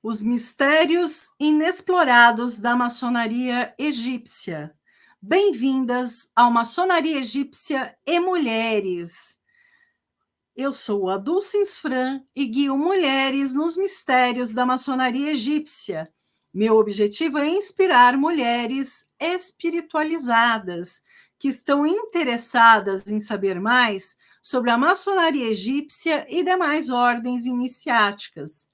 Os mistérios inexplorados da maçonaria egípcia. Bem-vindas ao Maçonaria Egípcia e Mulheres. Eu sou a Dulcins Fran e guio mulheres nos mistérios da maçonaria egípcia. Meu objetivo é inspirar mulheres espiritualizadas que estão interessadas em saber mais sobre a maçonaria egípcia e demais ordens iniciáticas.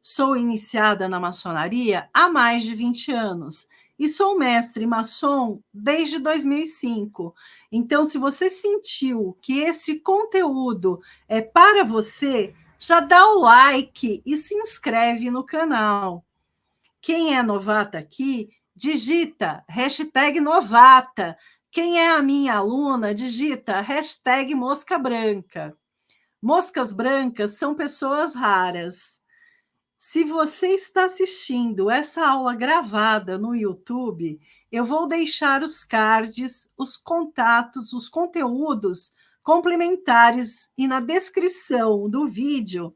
Sou iniciada na maçonaria há mais de 20 anos e sou mestre maçom desde 2005. Então, se você sentiu que esse conteúdo é para você, já dá o like e se inscreve no canal. Quem é novata aqui, digita hashtag novata. Quem é a minha aluna, digita hashtag mosca branca. Moscas brancas são pessoas raras. Se você está assistindo essa aula gravada no YouTube, eu vou deixar os cards, os contatos, os conteúdos complementares e na descrição do vídeo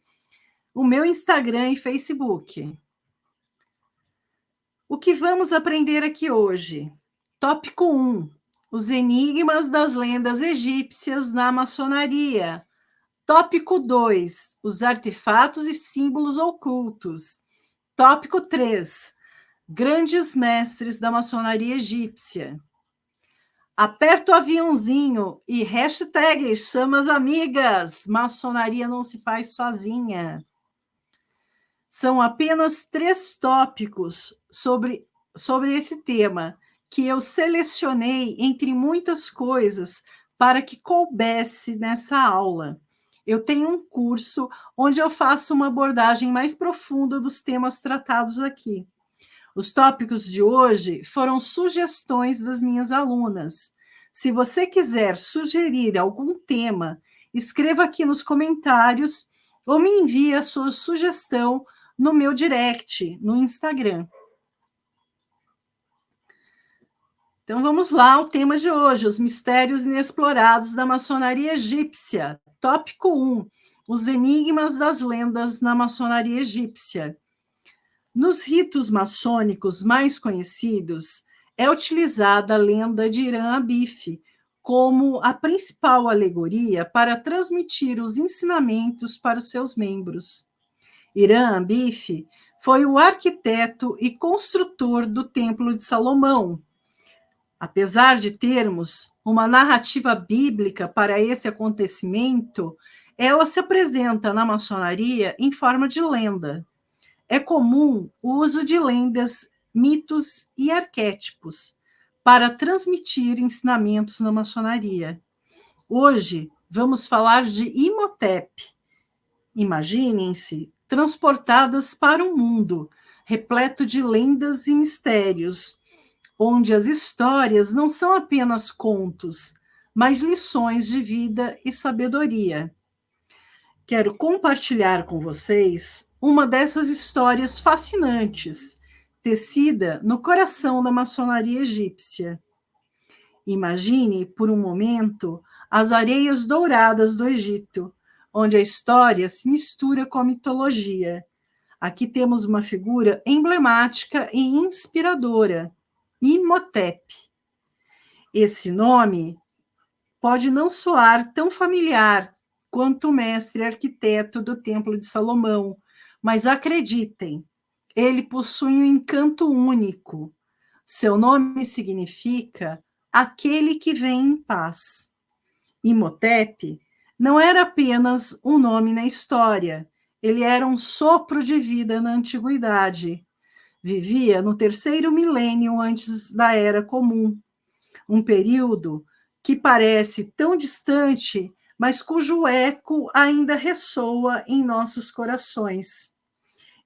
o meu Instagram e Facebook. O que vamos aprender aqui hoje? Tópico 1. Os enigmas das lendas egípcias na maçonaria. Tópico 2. Os artefatos e símbolos ocultos. Tópico 3. Grandes mestres da maçonaria egípcia. Aperta o aviãozinho e hashtag chama as amigas. Maçonaria não se faz sozinha. São apenas 3 tópicos sobre esse tema que eu selecionei entre muitas coisas para que coubesse nessa aula. Eu tenho um curso onde eu faço uma abordagem mais profunda dos temas tratados aqui. Os tópicos de hoje foram sugestões das minhas alunas. Se você quiser sugerir algum tema, escreva aqui nos comentários ou me envie a sua sugestão no meu direct, no Instagram. Então vamos lá, o tema de hoje, os mistérios inexplorados da maçonaria egípcia. Tópico 1, os enigmas das lendas na maçonaria egípcia. Nos ritos maçônicos mais conhecidos, é utilizada a lenda de Irã Abif como a principal alegoria para transmitir os ensinamentos para os seus membros. Irã Abif foi o arquiteto e construtor do Templo de Salomão. Apesar de termos uma narrativa bíblica para esse acontecimento, ela se apresenta na maçonaria em forma de lenda. É comum o uso de lendas, mitos e arquétipos para transmitir ensinamentos na maçonaria. Hoje, vamos falar de Imhotep. Imaginem-se transportadas para um mundo repleto de lendas e mistérios, onde as histórias não são apenas contos, mas lições de vida e sabedoria. Quero compartilhar com vocês uma dessas histórias fascinantes, tecida no coração da maçonaria egípcia. Imagine, por um momento, as areias douradas do Egito, onde a história se mistura com a mitologia. Aqui temos uma figura emblemática e inspiradora, Imhotep. Esse nome pode não soar tão familiar quanto o mestre arquiteto do Templo de Salomão, mas acreditem, ele possui um encanto único. Seu nome significa aquele que vem em paz. Imhotep não era apenas um nome na história, ele era um sopro de vida na antiguidade. Vivia no 3º milênio antes da Era Comum, um período que parece tão distante, mas cujo eco ainda ressoa em nossos corações.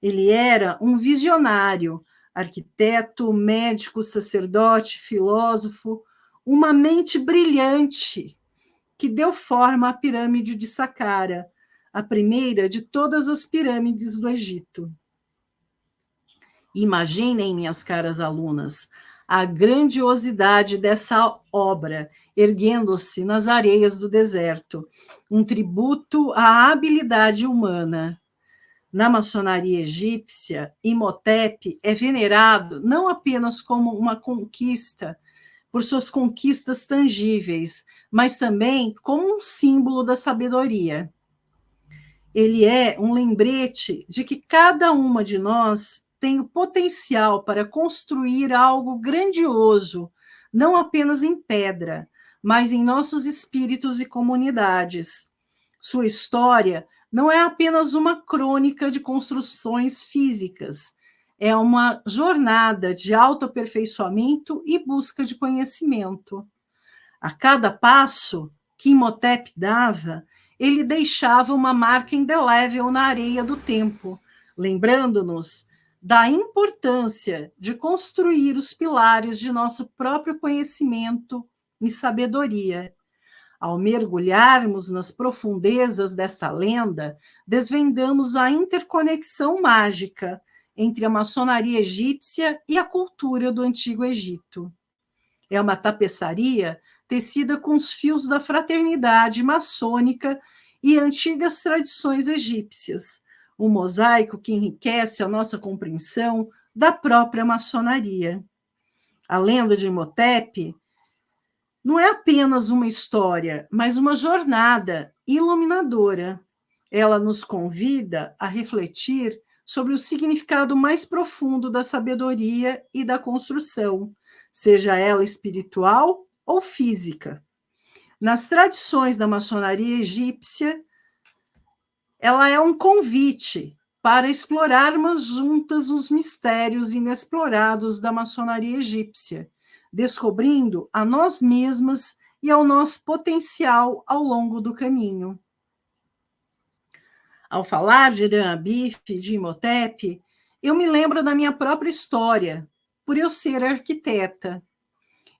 Ele era um visionário, arquiteto, médico, sacerdote, filósofo, uma mente brilhante que deu forma à pirâmide de Saqqara, a primeira de todas as pirâmides do Egito. Imaginem, minhas caras alunas, a grandiosidade dessa obra, erguendo-se nas areias do deserto, um tributo à habilidade humana. Na maçonaria egípcia, Imhotep é venerado não apenas como uma conquista, por suas conquistas tangíveis, mas também como um símbolo da sabedoria. Ele é um lembrete de que cada uma de nós tem o potencial para construir algo grandioso, não apenas em pedra, mas em nossos espíritos e comunidades. Sua história não é apenas uma crônica de construções físicas, é uma jornada de autoaperfeiçoamento e busca de conhecimento. A cada passo que Imhotep dava, ele deixava uma marca indelével na areia do tempo, lembrando-nos da importância de construir os pilares de nosso próprio conhecimento e sabedoria. Ao mergulharmos nas profundezas desta lenda, desvendamos a interconexão mágica entre a maçonaria egípcia e a cultura do Antigo Egito. É uma tapeçaria tecida com os fios da fraternidade maçônica e antigas tradições egípcias, um mosaico que enriquece a nossa compreensão da própria maçonaria. A lenda de Imhotep não é apenas uma história, mas uma jornada iluminadora. Ela nos convida a refletir sobre o significado mais profundo da sabedoria e da construção, seja ela espiritual ou física. Nas tradições da maçonaria egípcia, ela é um convite para explorarmos juntas os mistérios inexplorados da maçonaria egípcia, descobrindo a nós mesmas e ao nosso potencial ao longo do caminho. Ao falar de Irã Abif, de Imhotep, eu me lembro da minha própria história, por eu ser arquiteta.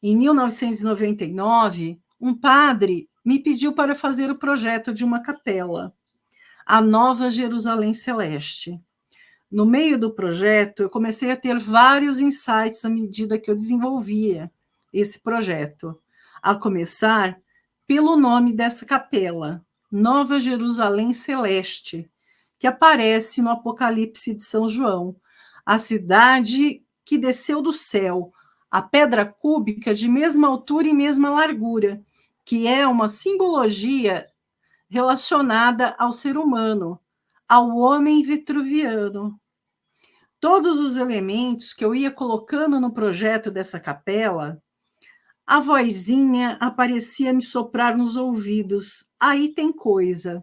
Em 1999, um padre me pediu para fazer o projeto de uma capela, a Nova Jerusalém Celeste. No meio do projeto, eu comecei a ter vários insights à medida que eu desenvolvia esse projeto, a começar pelo nome dessa capela, Nova Jerusalém Celeste, que aparece no Apocalipse de São João, a cidade que desceu do céu, a pedra cúbica de mesma altura e mesma largura, que é uma simbologia relacionada ao ser humano, ao homem vitruviano. Todos os elementos que eu ia colocando no projeto dessa capela, a vozinha aparecia me soprar nos ouvidos. Aí tem coisa.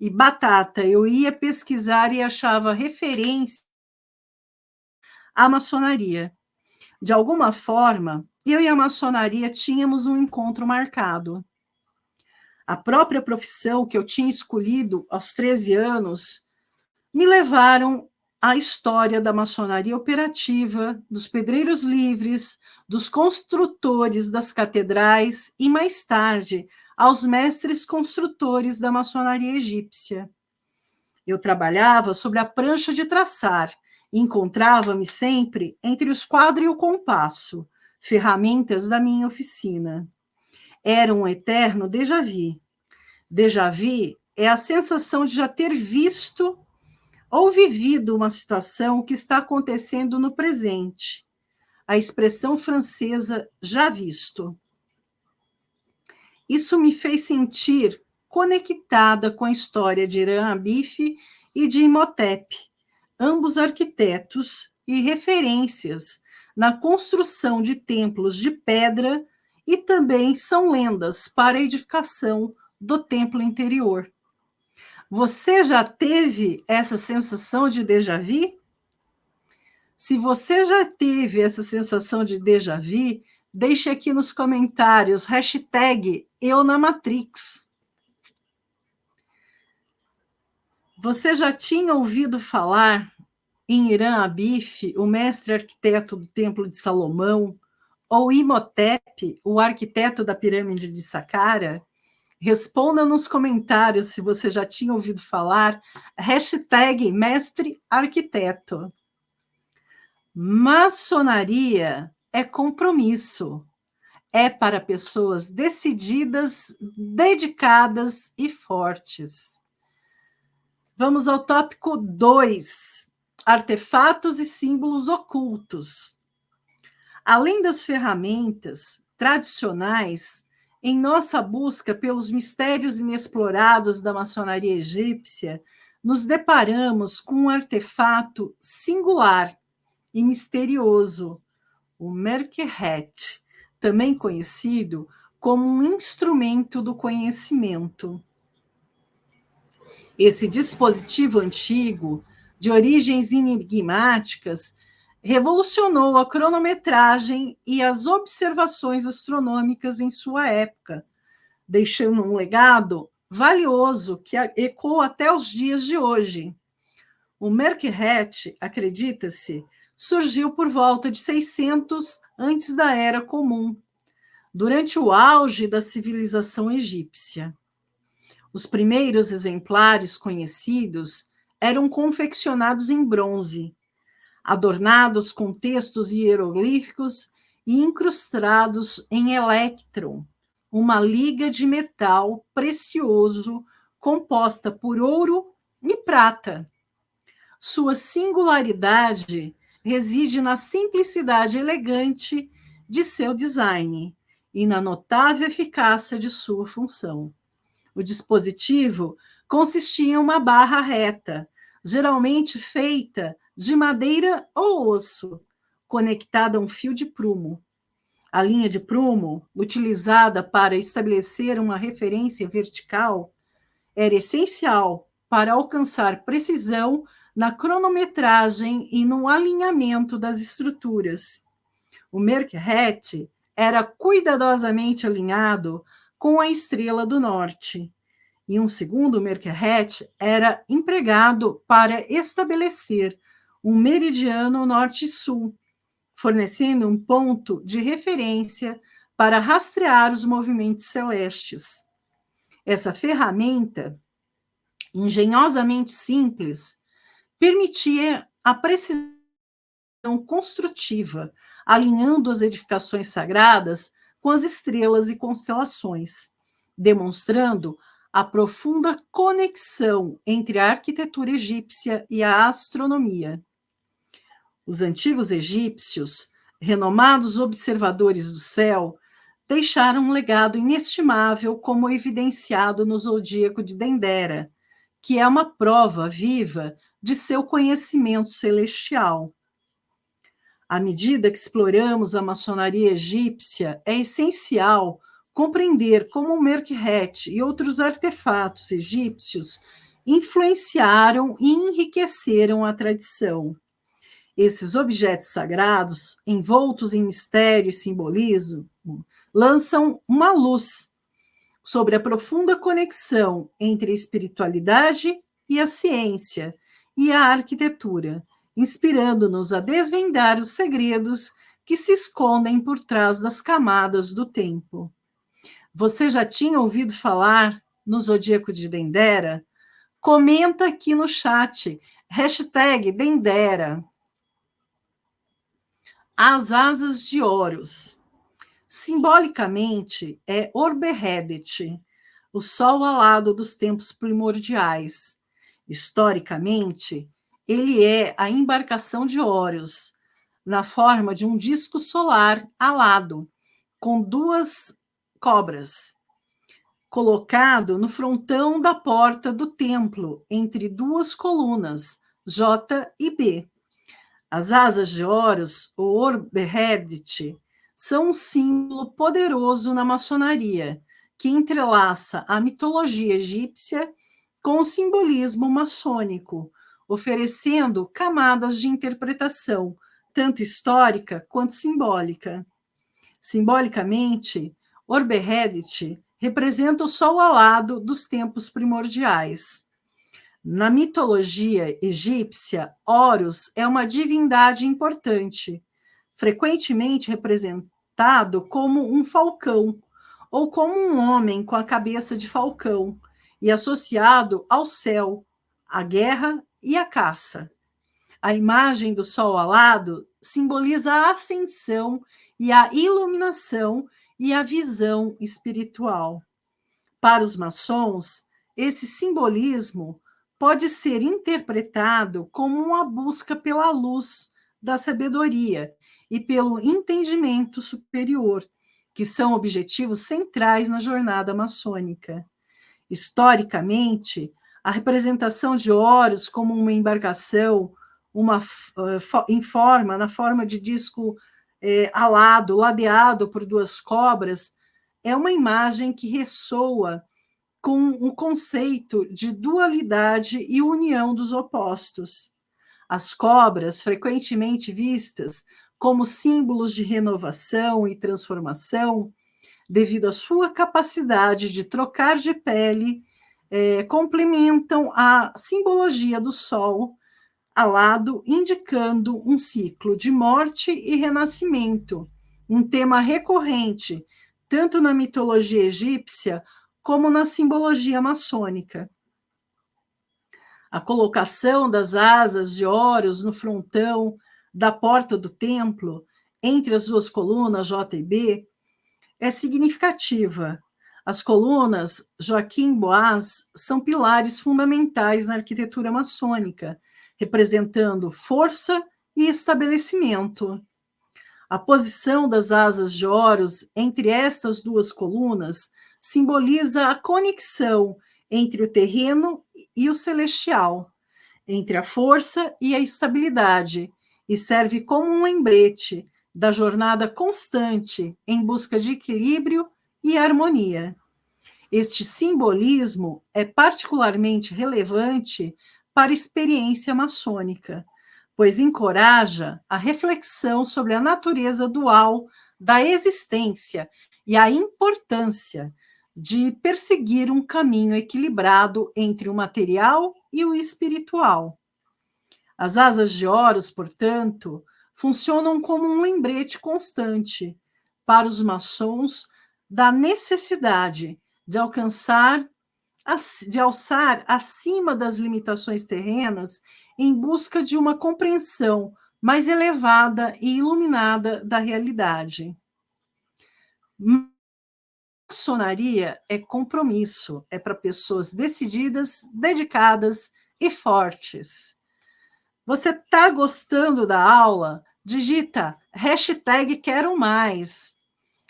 E batata, eu ia pesquisar e achava referência à maçonaria. De alguma forma, eu e a maçonaria tínhamos um encontro marcado. A própria profissão que eu tinha escolhido aos 13 anos me levaram à história da maçonaria operativa, dos pedreiros livres, dos construtores das catedrais e, mais tarde, aos mestres construtores da maçonaria egípcia. Eu trabalhava sobre a prancha de traçar e encontrava-me sempre entre o esquadro e o compasso, ferramentas da minha oficina. Era um eterno déjà vu. Déjà vu é a sensação de já ter visto ou vivido uma situação que está acontecendo no presente. A expressão francesa já visto. Isso me fez sentir conectada com a história de Irã Abif e de Imhotep, ambos arquitetos e referências na construção de templos de pedra e também são lendas para a edificação do templo interior. Você já teve essa sensação de déjà vu? Se você já teve essa sensação de déjà vu, deixe aqui nos comentários, #EuNaMatrix. Você já tinha ouvido falar em Irã Abif, o mestre arquiteto do Templo de Salomão, ou Imhotep, o arquiteto da pirâmide de Saqqara? Responda nos comentários se você já tinha ouvido falar, #mestre arquiteto. Maçonaria é compromisso, é para pessoas decididas, dedicadas e fortes. Vamos ao tópico 2: artefatos e símbolos ocultos. Além das ferramentas tradicionais, em nossa busca pelos mistérios inexplorados da maçonaria egípcia, nos deparamos com um artefato singular e misterioso, o Merkeret, também conhecido como um instrumento do conhecimento. Esse dispositivo antigo, de origens enigmáticas, revolucionou a cronometragem e as observações astronômicas em sua época, deixando um legado valioso que ecoa até os dias de hoje. O Merkeret, acredita-se, surgiu por volta de 600 antes da Era Comum, durante o auge da civilização egípcia. Os primeiros exemplares conhecidos eram confeccionados em bronze, adornados com textos hieroglíficos e incrustados em elétron, uma liga de metal precioso composta por ouro e prata. Sua singularidade reside na simplicidade elegante de seu design e na notável eficácia de sua função. O dispositivo consistia em uma barra reta, geralmente feita de madeira ou osso, conectada a um fio de prumo. A linha de prumo, utilizada para estabelecer uma referência vertical, era essencial para alcançar precisão na cronometragem e no alinhamento das estruturas. O Merkeret era cuidadosamente alinhado com a estrela do norte, e um segundo Merkeret era empregado para estabelecer um meridiano norte-sul, fornecendo um ponto de referência para rastrear os movimentos celestes. Essa ferramenta, engenhosamente simples, permitia a precisão construtiva, alinhando as edificações sagradas com as estrelas e constelações, demonstrando a profunda conexão entre a arquitetura egípcia e a astronomia. Os antigos egípcios, renomados observadores do céu, deixaram um legado inestimável, como evidenciado no zodíaco de Dendera, que é uma prova viva de seu conhecimento celestial. À medida que exploramos a maçonaria egípcia, é essencial compreender como o Merkeret e outros artefatos egípcios influenciaram e enriqueceram a tradição. Esses objetos sagrados, envoltos em mistério e simbolismo, lançam uma luz sobre a profunda conexão entre a espiritualidade e a ciência e a arquitetura, inspirando-nos a desvendar os segredos que se escondem por trás das camadas do tempo. Você já tinha ouvido falar no Zodíaco de Dendera? Comenta aqui no chat, #Dendera. As asas de Horus. Simbolicamente, é Orbehedet, o sol alado dos tempos primordiais. Historicamente, ele é a embarcação de Horus, na forma de um disco solar alado, com duas cobras, colocado no frontão da porta do templo, entre duas colunas, J e B. As asas de Horus, ou Orbehedet, são um símbolo poderoso na maçonaria, que entrelaça a mitologia egípcia com o simbolismo maçônico, oferecendo camadas de interpretação, tanto histórica quanto simbólica. Simbolicamente, Orbehedet representa o sol alado dos tempos primordiais. Na mitologia egípcia, Horus é uma divindade importante, frequentemente representado como um falcão ou como um homem com a cabeça de falcão e associado ao céu, à guerra e à caça. A imagem do sol alado simboliza a ascensão e a iluminação e a visão espiritual. Para os maçons, esse simbolismo pode ser interpretado como uma busca pela luz da sabedoria e pelo entendimento superior, que são objetivos centrais na jornada maçônica. Historicamente, a representação de Horus como uma embarcação, na forma de disco alado, ladeado por duas cobras, é uma imagem que ressoa com o conceito de dualidade e união dos opostos. As cobras, frequentemente vistas como símbolos de renovação e transformação, devido à sua capacidade de trocar de pele, complementam a simbologia do sol alado, indicando um ciclo de morte e renascimento, um tema recorrente tanto na mitologia egípcia como na simbologia maçônica. A colocação das asas de Horus no frontão da porta do templo, entre as duas colunas J e B, é significativa. As colunas Joaquim Boaz são pilares fundamentais na arquitetura maçônica, representando força e estabelecimento. A posição das asas de Horus entre estas duas colunas simboliza a conexão entre o terreno e o celestial, entre a força e a estabilidade, e serve como um lembrete da jornada constante em busca de equilíbrio e harmonia. Este simbolismo é particularmente relevante para a experiência maçônica, pois encoraja a reflexão sobre a natureza dual da existência e a importância de perseguir um caminho equilibrado entre o material e o espiritual. As asas de Horus, portanto, funcionam como um lembrete constante para os maçons da necessidade de alçar acima das limitações terrenas em busca de uma compreensão mais elevada e iluminada da realidade. Maçonaria é compromisso, é para pessoas decididas, dedicadas e fortes. Você está gostando da aula? Digita #quero mais.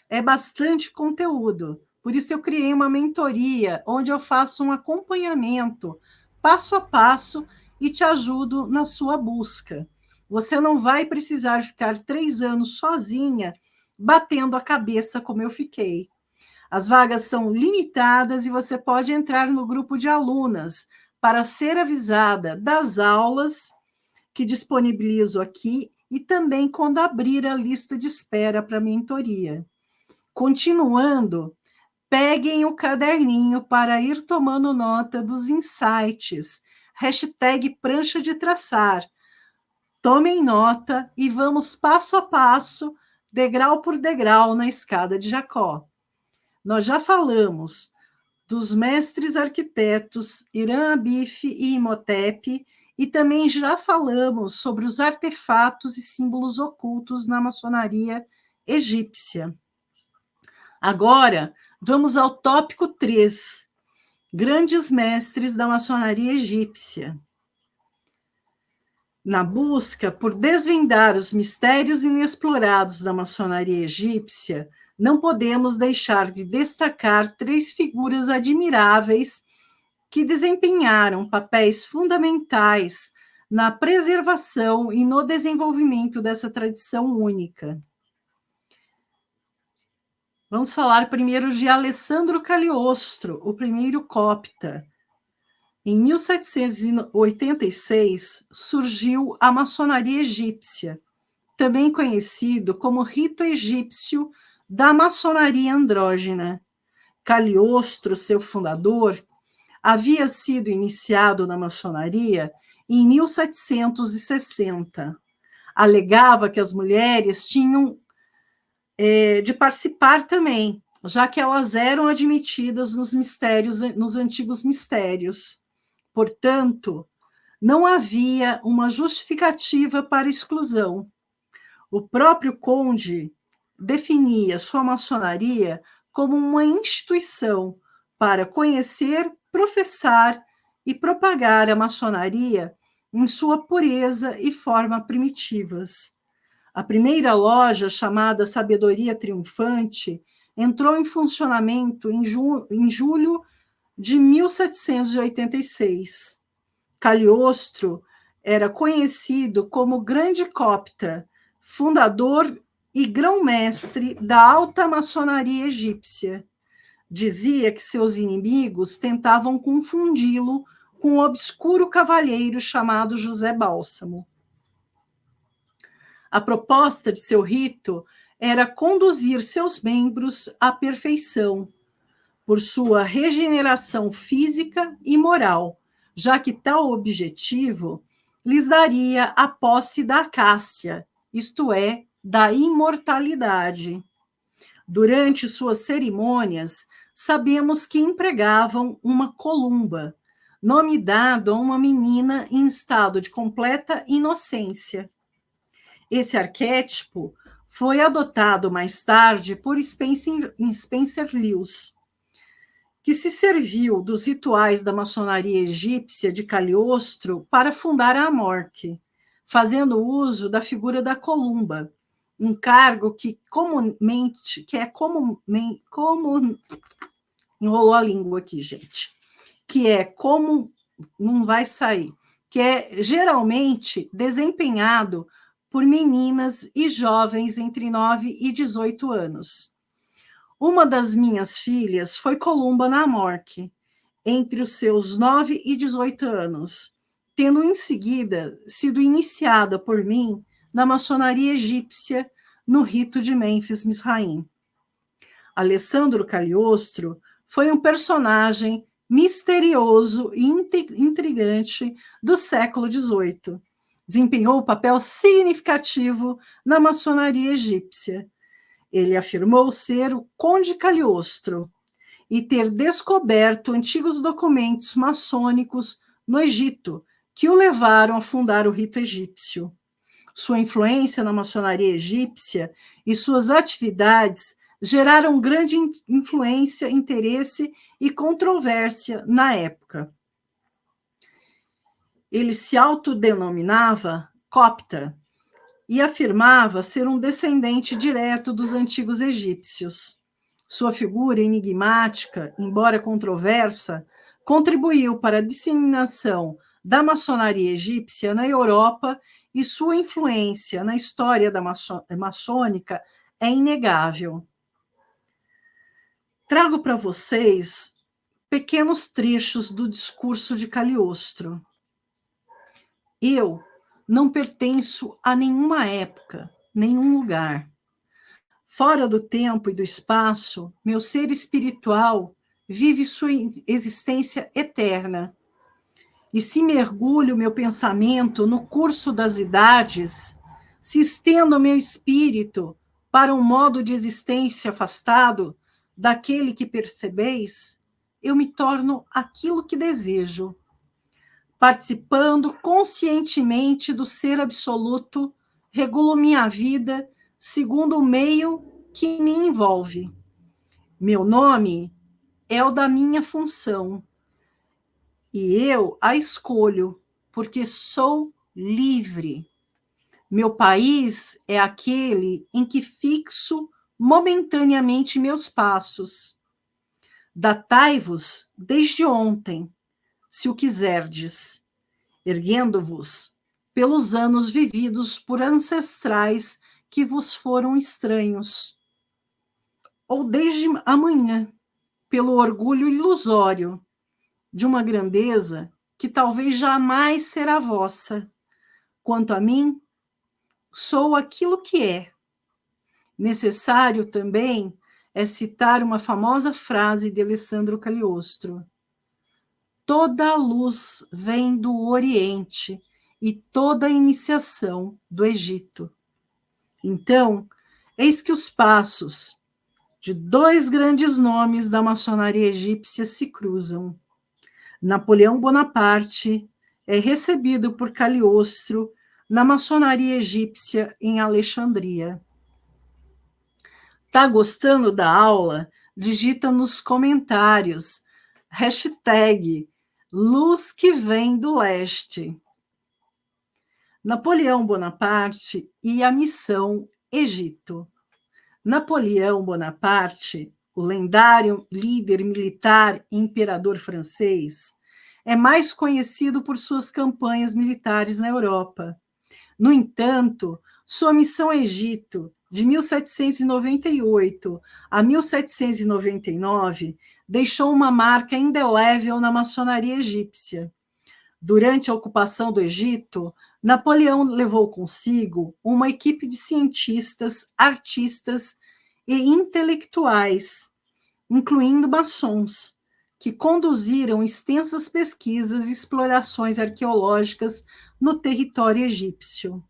É bastante conteúdo. Por isso eu criei uma mentoria, onde eu faço um acompanhamento passo a passo e te ajudo na sua busca. Você não vai precisar ficar 3 anos sozinha, batendo a cabeça como eu fiquei. As vagas são limitadas e você pode entrar no grupo de alunas para ser avisada das aulas que disponibilizo aqui e também quando abrir a lista de espera para a mentoria. Continuando, peguem o caderninho para ir tomando nota dos insights. #prancha de traçar. Tomem nota e vamos passo a passo, degrau por degrau, na escada de Jacó. Nós já falamos dos mestres arquitetos Irã Abif e Imhotep, e também já falamos sobre os artefatos e símbolos ocultos na maçonaria egípcia. Agora, vamos ao tópico 3, grandes mestres da maçonaria egípcia. Na busca por desvendar os mistérios inexplorados da maçonaria egípcia, não podemos deixar de destacar 3 figuras admiráveis que desempenharam papéis fundamentais na preservação e no desenvolvimento dessa tradição única. Vamos falar primeiro de Alessandro Cagliostro, o primeiro copta. Em 1786, surgiu a maçonaria egípcia, também conhecido como rito egípcio da maçonaria andrógena. Cagliostro, seu fundador, havia sido iniciado na maçonaria em 1760. Alegava que as mulheres tinham de participar também, já que elas eram admitidas nos antigos mistérios. Portanto, não havia uma justificativa para a exclusão. O próprio conde definia sua maçonaria como uma instituição para conhecer, professar e propagar a maçonaria em sua pureza e forma primitivas. A primeira loja, chamada Sabedoria Triunfante, entrou em funcionamento em julho de 1786. Cagliostro era conhecido como Grande Copta, fundador e grão-mestre da alta maçonaria egípcia. Dizia que seus inimigos tentavam confundi-lo com um obscuro cavalheiro chamado José Bálsamo. A proposta de seu rito era conduzir seus membros à perfeição, por sua regeneração física e moral, já que tal objetivo lhes daria a posse da acácia, isto é, da imortalidade. Durante suas cerimônias, sabemos que empregavam uma columba, nome dado a uma menina em estado de completa inocência. Esse arquétipo foi adotado mais tarde por Spencer Lewis, que se serviu dos rituais da maçonaria egípcia de Cagliostro para fundar a Amorque, fazendo uso da figura da columba, um cargo que enrolou a língua aqui, gente, não vai sair, que é geralmente desempenhado por meninas e jovens entre 9 e 18 anos. Uma das minhas filhas foi columba na Amorque, entre os seus 9 e 18 anos, tendo em seguida sido iniciada por mim na maçonaria egípcia no rito de Mênfis-Misraim. Alessandro Cagliostro foi um personagem misterioso e intrigante do século XVIII. Desempenhou um papel significativo na maçonaria egípcia. Ele afirmou ser o Conde Cagliostro e ter descoberto antigos documentos maçônicos no Egito, que o levaram a fundar o rito egípcio. Sua influência na maçonaria egípcia e suas atividades geraram grande influência, interesse e controvérsia na época. Ele se autodenominava copta e afirmava ser um descendente direto dos antigos egípcios. Sua figura enigmática, embora controversa, contribuiu para a disseminação da maçonaria egípcia na Europa e sua influência na história da maçônica é inegável. Trago para vocês pequenos trechos do discurso de Cagliostro. Eu não pertenço a nenhuma época, nenhum lugar. Fora do tempo e do espaço, meu ser espiritual vive sua existência eterna. E se mergulho meu pensamento no curso das idades, se estendo meu espírito para um modo de existência afastado daquele que percebeis, eu me torno aquilo que desejo. Participando conscientemente do ser absoluto, regulo minha vida segundo o meio que me envolve. Meu nome é o da minha função, e eu a escolho, porque sou livre. Meu país é aquele em que fixo momentaneamente meus passos. Datai-vos desde ontem, se o quiserdes, erguendo-vos pelos anos vividos por ancestrais que vos foram estranhos, ou desde amanhã, pelo orgulho ilusório de uma grandeza que talvez jamais será vossa. Quanto a mim, sou aquilo que é. Necessário também é citar uma famosa frase de Alessandro Cagliostro: toda a luz vem do Oriente e toda a iniciação do Egito. Então, eis que os passos de dois grandes nomes da maçonaria egípcia se cruzam. Napoleão Bonaparte é recebido por Cagliostro na maçonaria egípcia em Alexandria. Tá gostando da aula? Digita nos comentários # luz que vem do leste. Napoleão Bonaparte e a missão Egito. Napoleão Bonaparte, o lendário líder militar e imperador francês, é mais conhecido por suas campanhas militares na Europa. No entanto, sua missão Egito, de 1798 a 1799, deixou uma marca indelével na maçonaria egípcia. Durante a ocupação do Egito, Napoleão levou consigo uma equipe de cientistas, artistas e intelectuais, incluindo maçons, que conduziram extensas pesquisas e explorações arqueológicas no território egípcio.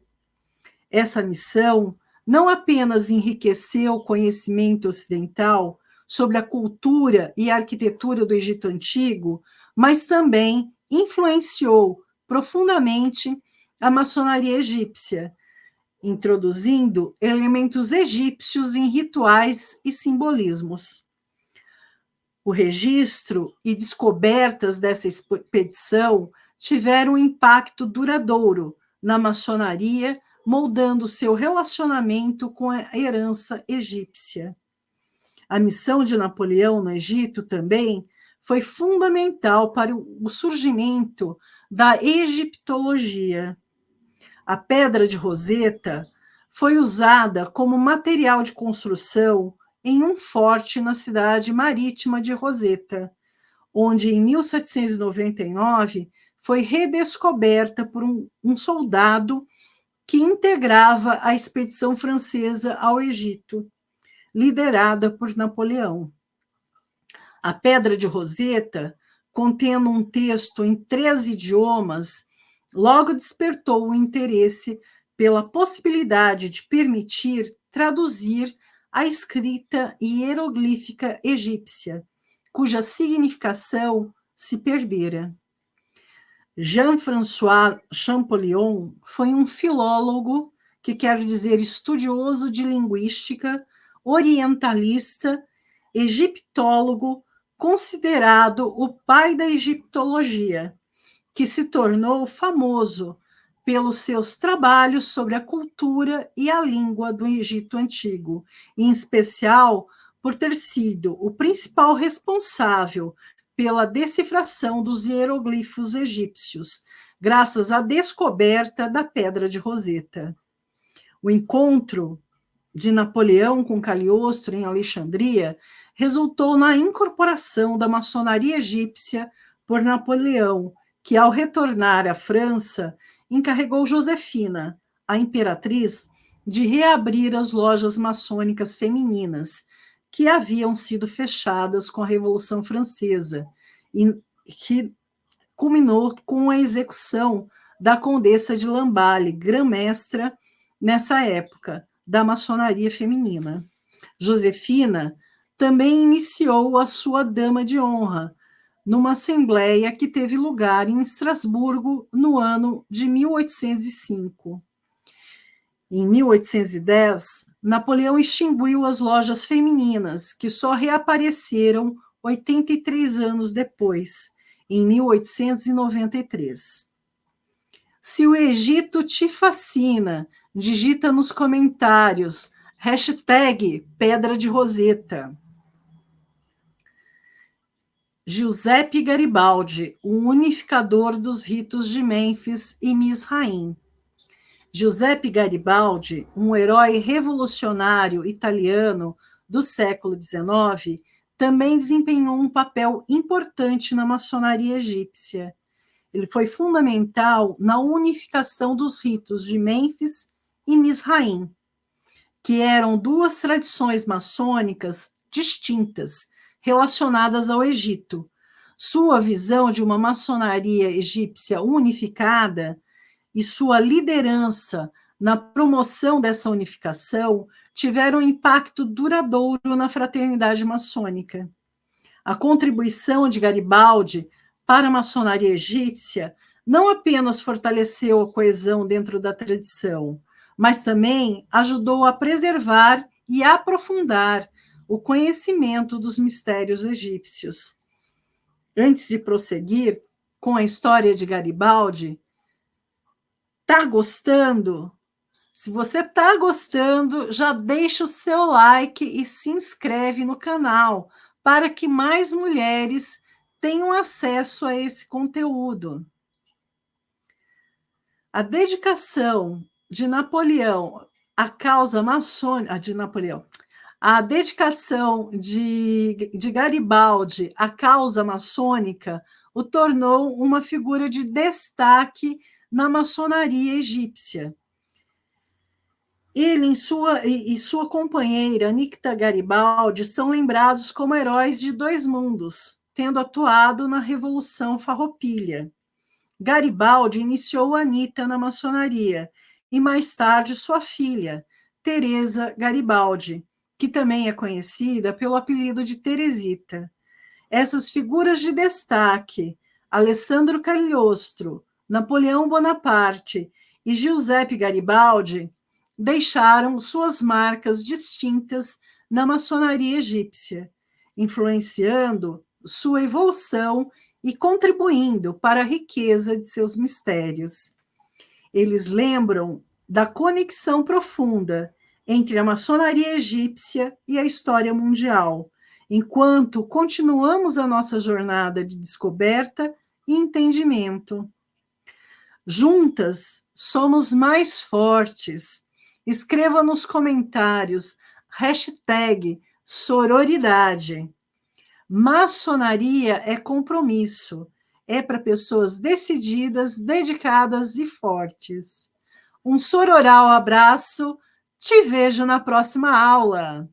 Essa missão não apenas enriqueceu o conhecimento ocidental sobre a cultura e a arquitetura do Egito Antigo, mas também influenciou profundamente a maçonaria egípcia, introduzindo elementos egípcios em rituais e simbolismos. O registro e descobertas dessa expedição tiveram um impacto duradouro na maçonaria, moldando seu relacionamento com a herança egípcia. A missão de Napoleão no Egito também foi fundamental para o surgimento da egiptologia. A pedra de Roseta foi usada como material de construção em um forte na cidade marítima de Roseta, onde em 1799 foi redescoberta por um soldado que integrava a expedição francesa ao Egito, liderada por Napoleão. A Pedra de Roseta, contendo um texto em 3 idiomas, logo despertou o interesse pela possibilidade de permitir traduzir a escrita hieroglífica egípcia, cuja significação se perdera. Jean-François Champollion foi um filólogo, que quer dizer estudioso de linguística, orientalista, egiptólogo, considerado o pai da egiptologia, que se tornou famoso pelos seus trabalhos sobre a cultura e a língua do Egito Antigo, em especial por ter sido o principal responsável pela decifração dos hieroglifos egípcios, graças à descoberta da Pedra de Roseta. O encontro de Napoleão com Cagliostro em Alexandria resultou na incorporação da maçonaria egípcia por Napoleão, que, ao retornar à França, encarregou Josefina, a imperatriz, de reabrir as lojas maçônicas femininas, que haviam sido fechadas com a Revolução Francesa, e que culminou com a execução da Condessa de Lamballe, grã-mestra, nessa época, da maçonaria feminina. Josefina também iniciou a sua dama de honra, numa assembleia que teve lugar em Estrasburgo no ano de 1805. Em 1810, Napoleão extinguiu as lojas femininas, que só reapareceram 83 anos depois, em 1893. Se o Egito te fascina, digita nos comentários #Pedra de Roseta. Giuseppe Garibaldi, o unificador dos ritos de Mênfis e Mizraim. Giuseppe Garibaldi, um herói revolucionário italiano do século XIX, também desempenhou um papel importante na maçonaria egípcia. Ele foi fundamental na unificação dos ritos de Mênfis e Mizraim, que eram 2 tradições maçônicas distintas, relacionadas ao Egito. Sua visão de uma maçonaria egípcia unificada e sua liderança na promoção dessa unificação tiveram um impacto duradouro na fraternidade maçônica. A contribuição de Garibaldi para a maçonaria egípcia não apenas fortaleceu a coesão dentro da tradição, mas também ajudou a preservar e aprofundar o conhecimento dos mistérios egípcios. Antes de prosseguir, com a história de Garibaldi? Tá gostando? Se você tá gostando, já deixa o seu like e se inscreve no canal para que mais mulheres tenham acesso a esse conteúdo. A dedicação de Napoleão à causa maçônica, a dedicação de Garibaldi à causa maçônica o tornou uma figura de destaque na maçonaria egípcia. Ele e sua companheira, Nikta Garibaldi, são lembrados como heróis de dois mundos, tendo atuado na Revolução Farroupilha. Garibaldi iniciou Anita na maçonaria e mais tarde sua filha, Teresa Garibaldi, que também é conhecida pelo apelido de Teresita. Essas figuras de destaque, Alessandro Cagliostro, Napoleão Bonaparte e Giuseppe Garibaldi, deixaram suas marcas distintas na maçonaria egípcia, influenciando sua evolução e contribuindo para a riqueza de seus mistérios. Eles lembram da conexão profunda entre a maçonaria egípcia e a história mundial, enquanto continuamos a nossa jornada de descoberta e entendimento. Juntas, somos mais fortes. Escreva nos comentários, #sororidade. Maçonaria é compromisso. É para pessoas decididas, dedicadas e fortes. Um sororal abraço. Te vejo na próxima aula.